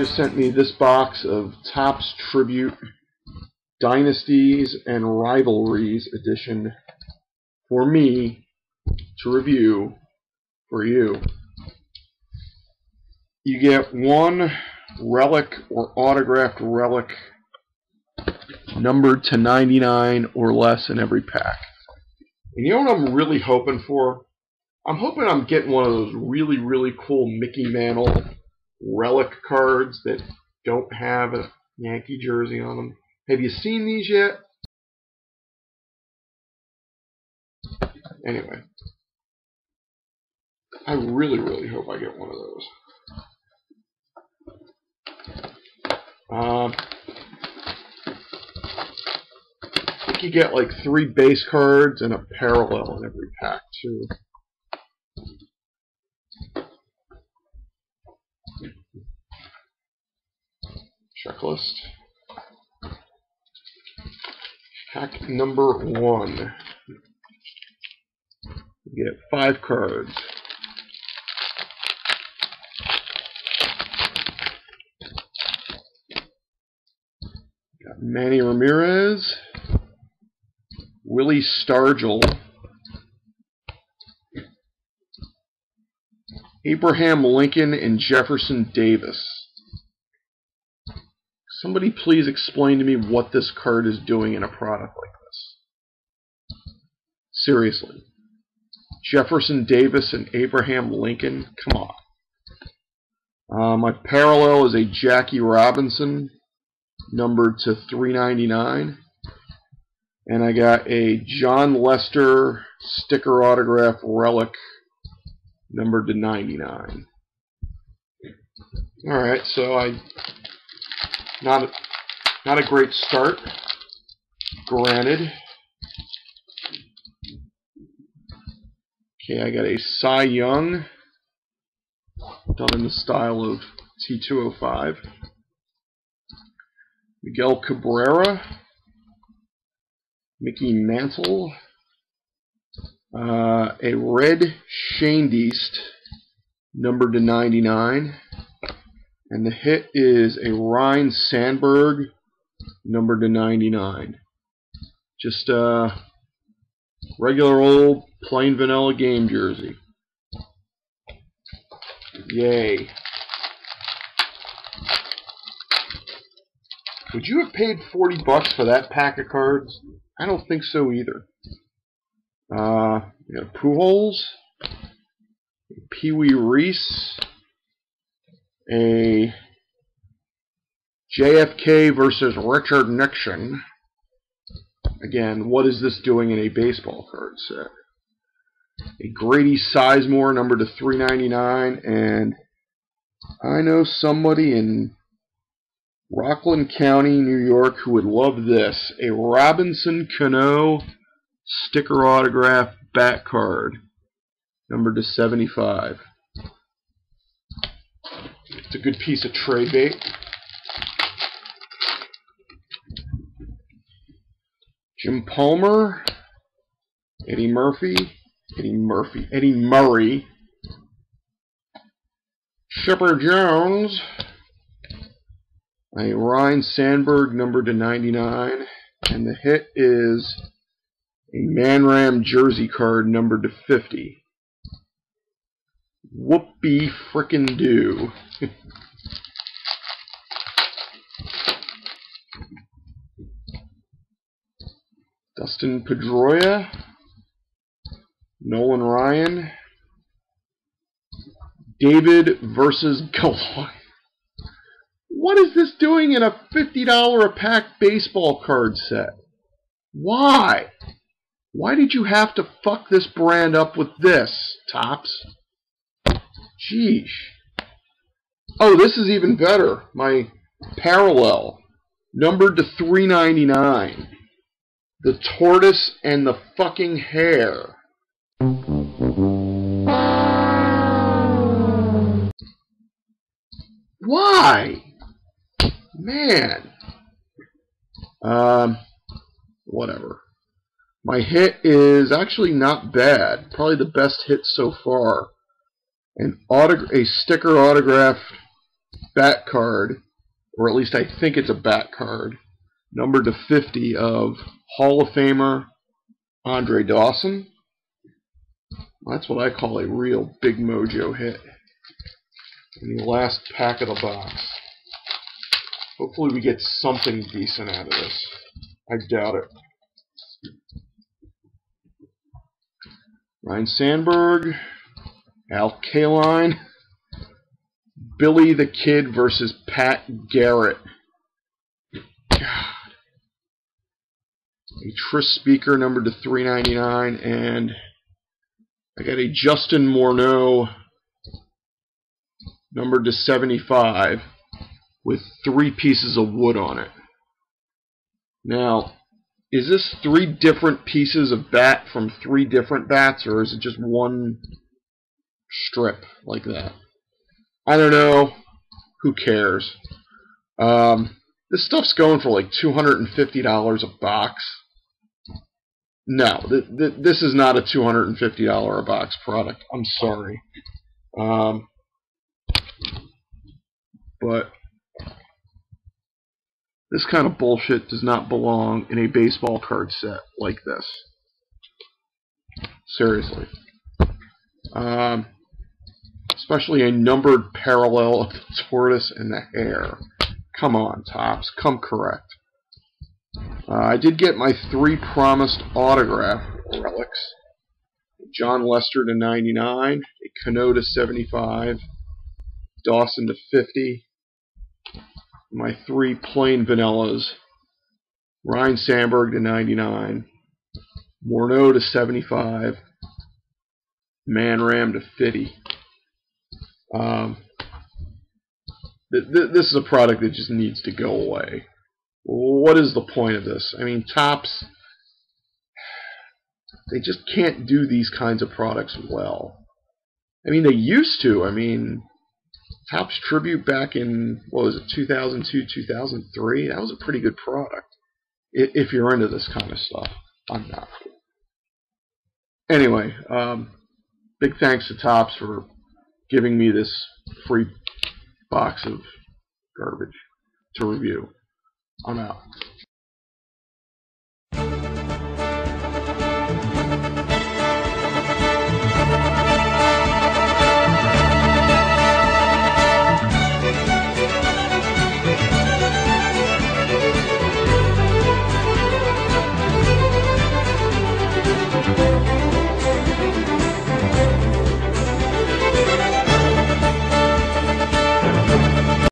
just sent me this box of Topps Tribute Dynasties and Rivalries edition for me to review for you. You get one relic or autographed relic numbered to 99 or less in every pack. And you know what I'm really hoping for? I'm hoping I'm getting one of those really, really cool Mickey Mantle relic cards that don't have a Yankee jersey on them. Have you seen these yet? Anyway, I really, really hope I get one of those. I think you get like 3 base cards and a parallel in every pack too. Checklist. Pack number 1. You get 5 cards. Got Manny Ramirez, Willie Stargell, Abraham Lincoln, and Jefferson Davis. Somebody please explain to me what this card is doing in a product like this. Seriously. Jefferson Davis and Abraham Lincoln? Come on. My parallel is a Jackie Robinson, numbered to 399. And I got a John Lester sticker autograph relic, numbered to 99. Alright, so not a great start, granted. Okay, I got a Cy Young, done in the style of T205. Miguel Cabrera, Mickey Mantle, a red Shandeist, numbered to 99. And the hit is a Ryne Sandberg, numbered to 99. Just a regular old plain vanilla game jersey. Yay. Would you have paid $40 for that pack of cards? I don't think so either. We got a Pujols, Pee Wee Reese, a JFK versus Richard Nixon. Again, what is this doing in a baseball card set? A Grady Sizemore, numbered to 399, and I know somebody in Rockland County, New York, who would love this. A Robinson Cano sticker autograph bat card, numbered to 75. It's a good piece of trade bait. Jim Palmer, Eddie Murray, Chipper Jones, a Ryne Sandberg, numbered to 99, and the hit is a Man Ram jersey card, numbered to 50. Whoopee frickin' do. Dustin Pedroia, Nolan Ryan, David versus Goliath. What is this doing in a $50 a pack baseball card set? Why? Why did you have to fuck this brand up with this, Topps? Jeez. Oh, this is even better. My parallel, numbered to 399. The tortoise and the fucking hare. Why? Man. Whatever. My hit is actually not bad. Probably the best hit so far. A sticker autograph bat card, or at least I think it's a bat card, numbered to 50 of Hall of Famer Andre Dawson. That's what I call a real big mojo hit. In the last pack of the box. Hopefully we get something decent out of this. I doubt it. Ryne Sandberg, Al Kaline, Billy the Kid versus Pat Garrett. God. A Tris Speaker numbered to 399, and I got a Justin Morneau numbered to 75 with 3 pieces of wood on it. Now, is this 3 different pieces of bat from 3 different bats, or is it just one strip like that? I don't know. Who cares? This stuff's going for like $250 a box. No, this is not a $250 a box product. I'm sorry. But this kind of bullshit does not belong in a baseball card set like this. Seriously. Especially a numbered parallel of the tortoise and the hare. Come on, Topps. Come correct. I did get my 3 promised autograph relics. John Lester to 99, a Cano to 75, Dawson to 50, my 3 plain vanillas, Ryne Sandberg to 99, Morneau to 75, Manram to 50. This is a product that just needs to go away. What is the point of this? I mean, Topps, they just can't do these kinds of products well. I mean, they used to. I mean, Topps Tribute back in, what was it, 2002, 2003? That was a pretty good product. If you're into this kind of stuff. I'm not. Anyway, big thanks to Topps for giving me this free box of garbage to review. I'm out.